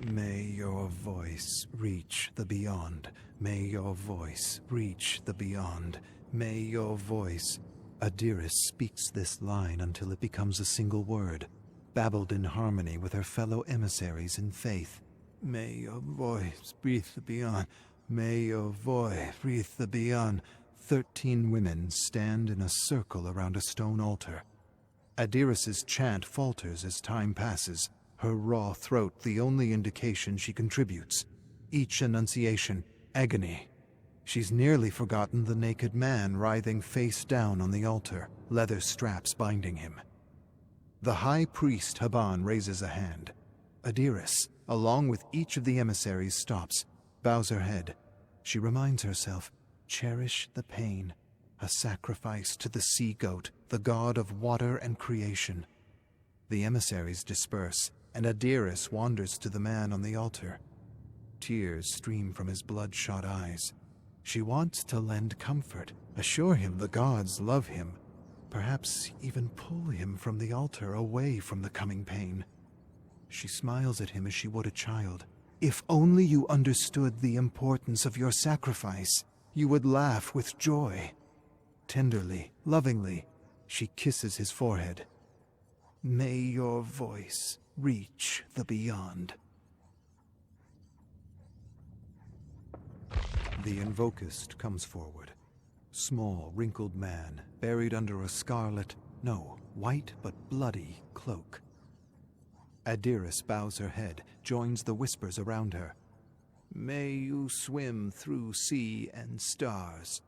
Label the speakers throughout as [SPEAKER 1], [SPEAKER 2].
[SPEAKER 1] May your voice reach the beyond. May your voice reach the beyond. May your voice... Adiris speaks this line until it becomes a single word, babbled in harmony with her fellow emissaries in faith. May your voice breathe the beyond. May your voice breathe the beyond. 13 women stand in a circle around a stone altar. Adiris's chant falters as time passes, her raw throat the only indication she contributes. Each enunciation, agony. She's nearly forgotten the naked man writhing face down on the altar, leather straps binding him. The high priest Haban raises a hand. Adiris, along with each of the emissaries, stops, bows her head. She reminds herself, cherish the pain, a sacrifice to the sea-goat, the god of water and creation. The emissaries disperse, and Adiris wanders to the man on the altar. Tears stream from his bloodshot eyes. She wants to lend comfort, assure him the gods love him, perhaps even pull him from the altar away from the coming pain. She smiles at him as she would a child. If only you understood the importance of your sacrifice, you would laugh with joy. Tenderly, lovingly, she kisses his forehead. May your voice reach the beyond. The invocist comes forward. Small, wrinkled man, buried under a scarlet, no, white but bloody cloak. Adiris bows her head, joins the whispers around her. May you swim through sea and stars.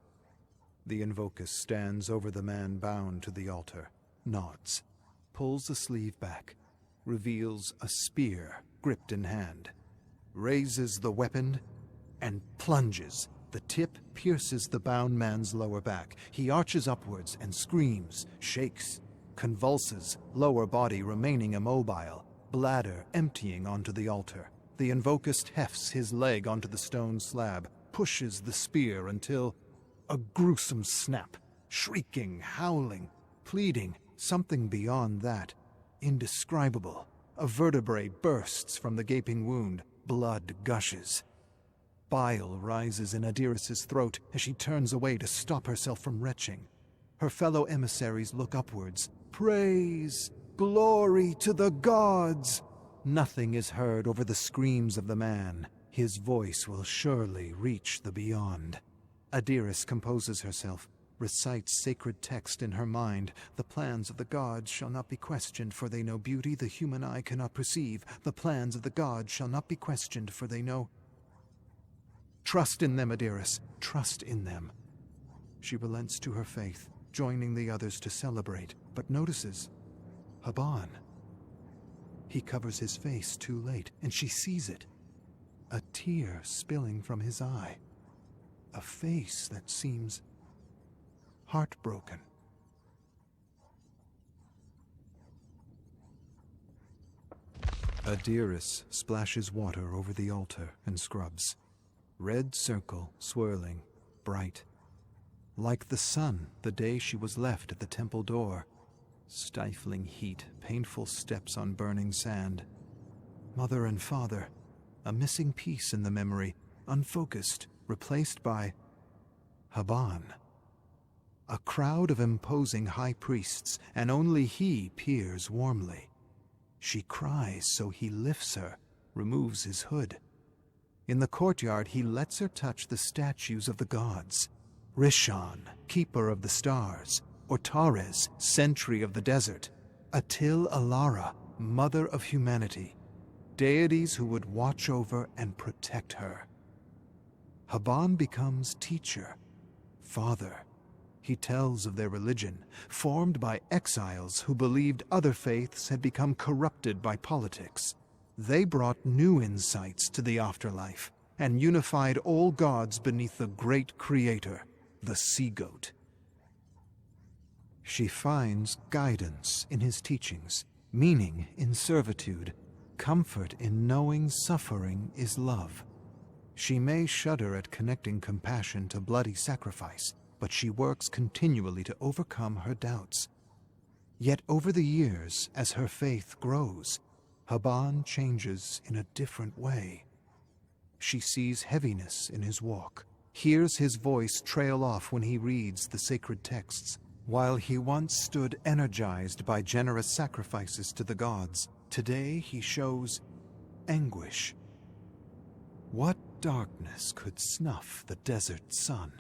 [SPEAKER 1] The invocist stands over the man bound to the altar, nods, pulls the sleeve back, reveals a spear gripped in hand, raises the weapon, and plunges. The tip pierces the bound man's lower back. He arches upwards and screams, shakes, convulses, lower body remaining immobile, bladder emptying onto the altar. The invocist hefts his leg onto the stone slab, pushes the spear until a gruesome snap, shrieking, howling, pleading, something beyond that, indescribable. A vertebrae bursts from the gaping wound, blood gushes. Bile rises in Adiris's throat as she turns away to stop herself from retching. Her fellow emissaries look upwards. Praise! Glory to the gods! Nothing is heard over the screams of the man. His voice will surely reach the beyond. Adiris composes herself, recites sacred text in her mind. The plans of the gods shall not be questioned, for they know beauty the human eye cannot perceive. The plans of the gods shall not be questioned, for they know... Trust in them, Adiris. Trust in them. She relents to her faith, joining the others to celebrate, but notices Haban. He covers his face too late, and she sees it. A tear spilling from his eye. A face that seems heartbroken. Adirus splashes water over the altar and scrubs. Red circle, swirling, bright. Like the sun the day she was left at the temple door. Stifling heat, painful steps on burning sand. Mother and father, a missing piece in the memory, unfocused, replaced by Haban. A crowd of imposing high priests, and only he peers warmly. She cries, so he lifts her, removes his hood. In the courtyard, he lets her touch the statues of the gods. Rishon, keeper of the stars. Ortares, sentry of the desert. Atil Alara, mother of humanity. Deities who would watch over and protect her. Haban becomes teacher, father. He tells of their religion, formed by exiles who believed other faiths had become corrupted by politics. They brought new insights to the afterlife and unified all gods beneath the great creator, the sea-goat. She finds guidance in his teachings, meaning in servitude, comfort in knowing suffering is love. She may shudder at connecting compassion to bloody sacrifice, but she works continually to overcome her doubts. Yet over the years, as her faith grows, Haban changes in a different way. She sees heaviness in his walk, hears his voice trail off when he reads the sacred texts. While he once stood energized by generous sacrifices to the gods, today he shows anguish. What darkness could snuff the desert sun?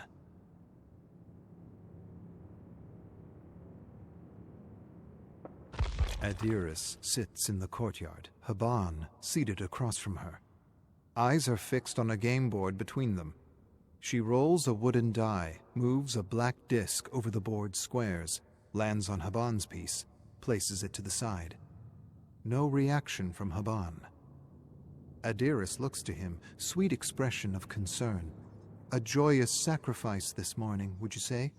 [SPEAKER 1] Adirus sits in the courtyard, Haban seated across from her. Eyes are fixed on a game board between them. She rolls a wooden die, moves a black disc over the board's squares, lands on Haban's piece, places it to the side. No reaction from Haban. Adiris looks to him, sweet expression of concern. A joyous sacrifice this morning, would you say?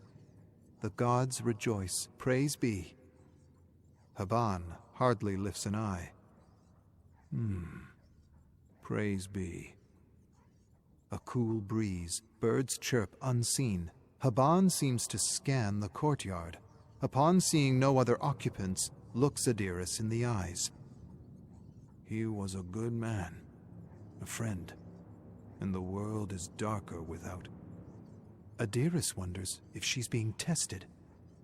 [SPEAKER 1] The gods rejoice, praise be. Haban hardly lifts an eye. Praise be. A cool breeze, birds chirp unseen. Haban seems to scan the courtyard. Upon seeing no other occupants, looks Adirus in the eyes. He was a good man, a friend, and the world is darker without. Adirus wonders if she's being tested.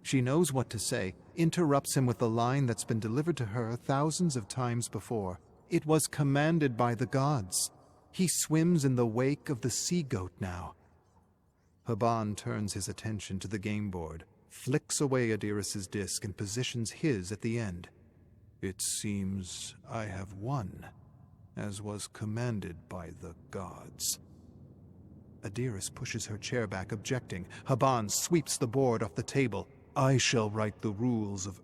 [SPEAKER 1] She knows what to say, interrupts him with the line that's been delivered to her thousands of times before. It was commanded by the gods. He swims in the wake of the sea-goat now. Haban turns his attention to the game board, flicks away Adiris's disc and positions his at the end. It seems I have won, as was commanded by the gods. Adiris pushes her chair back, objecting. Haban sweeps the board off the table. I shall write the rules of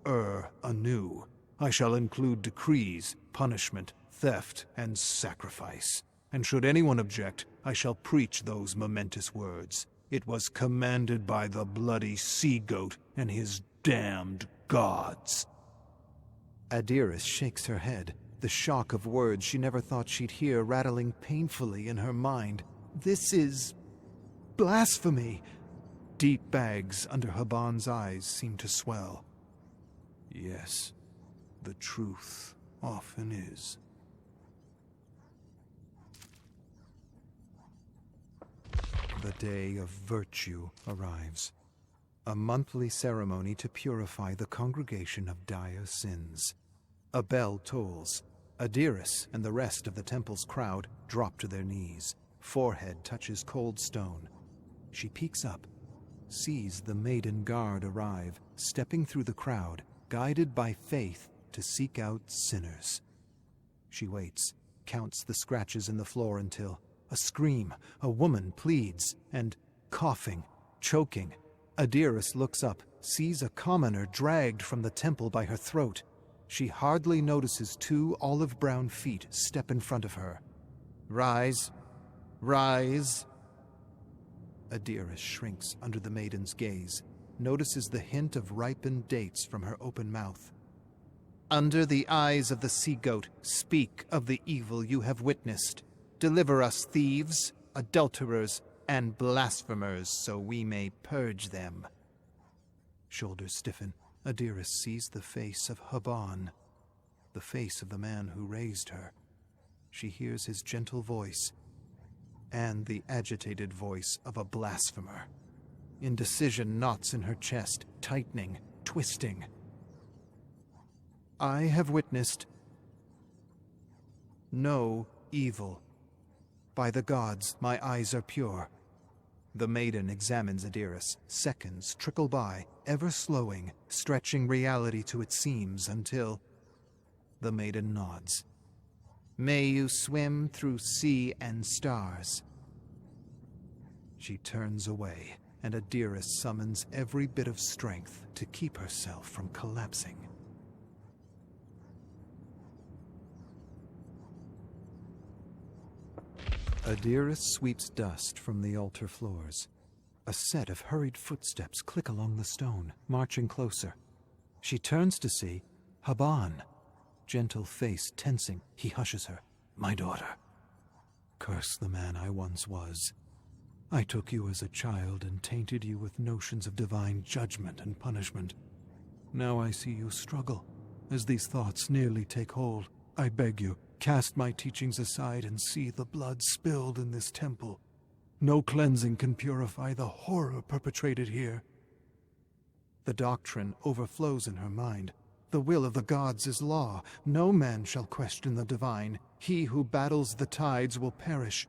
[SPEAKER 1] anew. I shall include decrees, punishment, theft, and sacrifice. And should anyone object, I shall preach those momentous words. It was commanded by the bloody sea-goat and his damned gods. Adiris shakes her head, the shock of words she never thought she'd hear rattling painfully in her mind. This is blasphemy. Deep bags under Haban's eyes seem to swell. Yes, the truth often is. The day of virtue arrives. A monthly ceremony to purify the congregation of dire sins. A bell tolls. Adirus and the rest of the temple's crowd drop to their knees. Forehead touches cold stone. She peeks up, sees the Maiden guard arrive, stepping through the crowd, guided by faith to seek out sinners. She waits, counts the scratches in the floor until a scream, a woman pleads, and coughing, choking. Adirus looks up, sees a commoner dragged from the temple by her throat. She hardly notices two olive-brown feet step in front of her. Rise, rise. Adiris shrinks under the Maiden's gaze, notices the hint of ripened dates from her open mouth. Under the eyes of the sea-goat, speak of the evil you have witnessed. Deliver us thieves, adulterers, and blasphemers, so we may purge them. Shoulders stiffen. Adiris sees the face of Haban, the face of the man who raised her. She hears his gentle voice, and the agitated voice of a blasphemer. Indecision knots in her chest, tightening, twisting. I have witnessed no evil. By the gods, my eyes are pure. The Maiden examines Adiris. Seconds trickle by, ever slowing, stretching reality to its seams until the Maiden nods. May you swim through sea and stars. She turns away, and Adiris summons every bit of strength to keep herself from collapsing. Adiris sweeps dust from the altar floors. A set of hurried footsteps click along the stone, marching closer. She turns to see Haban. Gentle face tensing, he hushes her. My daughter. Curse the man I once was. I took you as a child and tainted you with notions of divine judgment and punishment. Now I see you struggle, as these thoughts nearly take hold. I beg you, cast my teachings aside and see the blood spilled in this temple. No cleansing can purify the horror perpetrated here. The doctrine overflows in her mind. The will of the gods is law. No man shall question the divine. He who battles the tides will perish.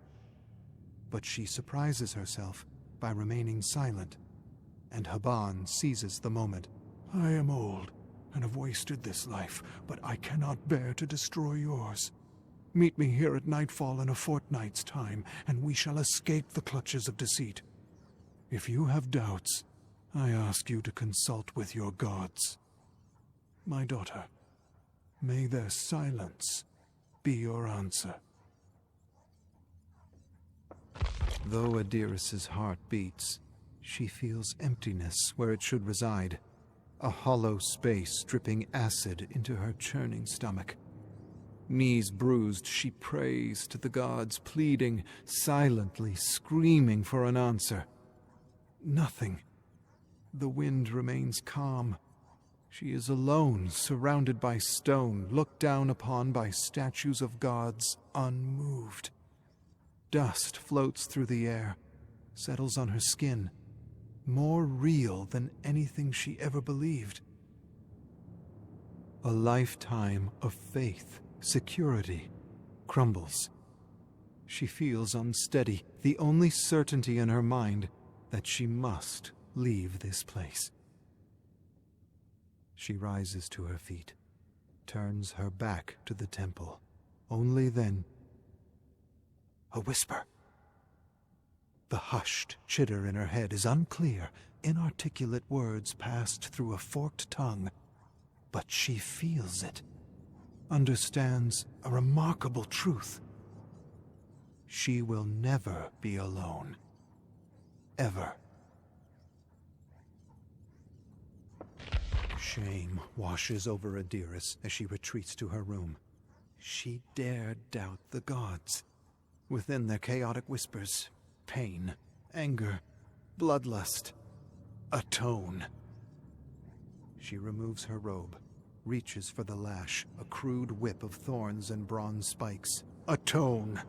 [SPEAKER 1] But she surprises herself by remaining silent, and Haban seizes the moment. I am old and have wasted this life, but I cannot bear to destroy yours. Meet me here at nightfall in a fortnight's time, and we shall escape the clutches of deceit. If you have doubts, I ask you to consult with your gods. My daughter, may their silence be your answer. Though Adiris's heart beats, she feels emptiness where it should reside. A hollow space dripping acid into her churning stomach. Knees bruised, she prays to the gods, pleading, silently screaming for an answer. Nothing. The wind remains calm. She is alone, surrounded by stone, looked down upon by statues of gods, unmoved. Dust floats through the air, settles on her skin, more real than anything she ever believed. A lifetime of faith, security, crumbles. She feels unsteady, the only certainty in her mind that she must leave this place. She rises to her feet, turns her back to the temple. Only then, a whisper. The hushed chitter in her head is unclear, inarticulate words passed through a forked tongue. But she feels it, understands a remarkable truth. She will never be alone. Ever. Shame washes over Adirus as she retreats to her room. She dared doubt the gods. Within their chaotic whispers, pain, anger, bloodlust, atone. She removes her robe, reaches for the lash, a crude whip of thorns and bronze spikes. Atone!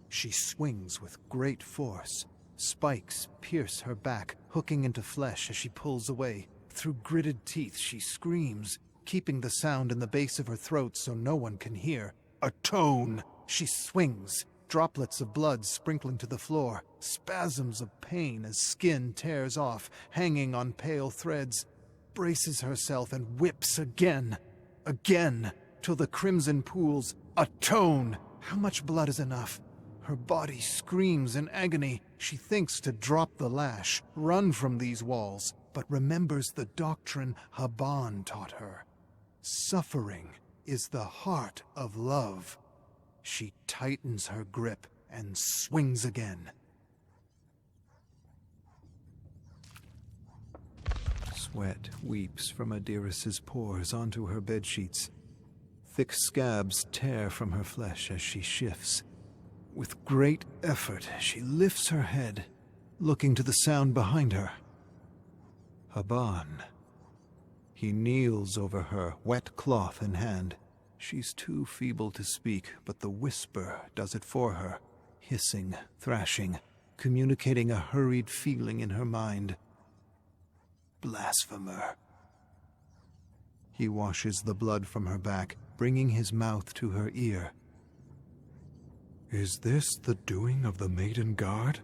[SPEAKER 1] She swings with great force. Spikes pierce her back, hooking into flesh as she pulls away. Through gritted teeth, she screams, keeping the sound in the base of her throat so no one can hear. Atone! She swings, droplets of blood sprinkling to the floor, spasms of pain as skin tears off, hanging on pale threads, braces herself and whips again, till the crimson pools. Atone! How much blood is enough? Her body screams in agony. She thinks to drop the lash, run from these walls, but remembers the doctrine Haban taught her. Suffering is the heart of love. She tightens her grip and swings again. Sweat weeps from Adiris's pores onto her bedsheets. Thick scabs tear from her flesh as she shifts. With great effort, she lifts her head, looking to the sound behind her. Haban. He kneels over her, wet cloth in hand. She's too feeble to speak, but the whisper does it for her, hissing, thrashing, communicating a hurried feeling in her mind. Blasphemer. He washes the blood from her back, bringing his mouth to her ear. Is this the doing of the Maiden Guard?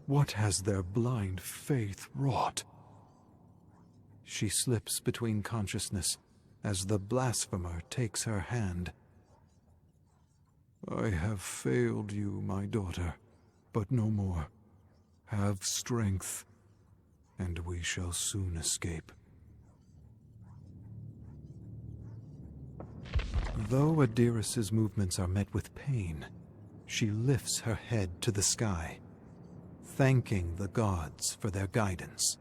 [SPEAKER 1] What has their blind faith wrought? She slips between consciousness as the blasphemer takes her hand. I have failed you, my daughter, but no more. Have strength, and we shall soon escape. Though Adiris's movements are met with pain, she lifts her head to the sky, thanking the gods for their guidance.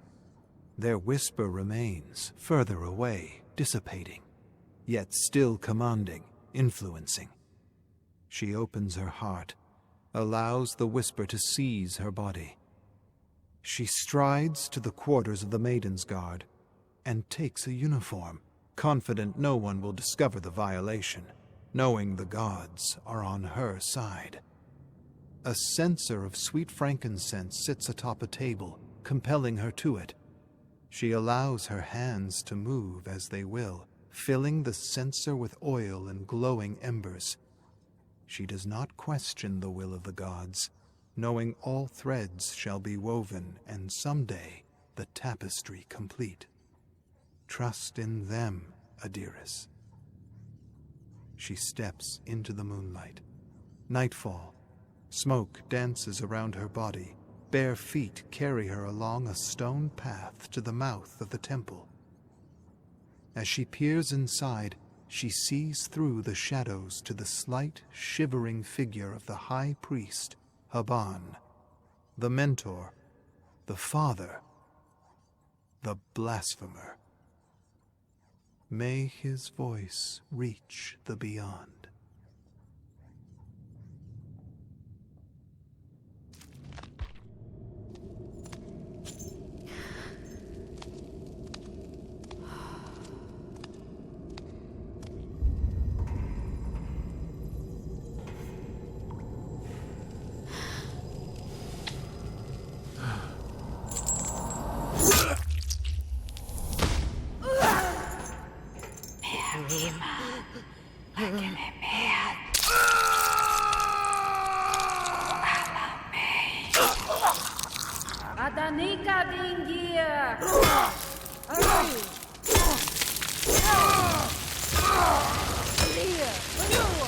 [SPEAKER 1] Their whisper remains, further away, dissipating, yet still commanding, influencing. She opens her heart, allows the whisper to seize her body. She strides to the quarters of the Maiden's Guard and takes a uniform, confident no one will discover the violation, knowing the gods are on her side. A censer of sweet frankincense sits atop a table, compelling her to it. She allows her hands to move as they will, filling the censer with oil and glowing embers. She does not question the will of the gods, knowing all threads shall be woven and someday the tapestry complete. Trust in them, Adirus. She steps into the moonlight. Nightfall. Smoke dances around her body. Bare feet carry her along a stone path to the mouth of the temple. As she peers inside, she sees through the shadows to the slight, shivering figure of the high priest, Haban, the mentor, the father, the blasphemer. May his voice reach the beyond.
[SPEAKER 2] Adanika dingia. Lia.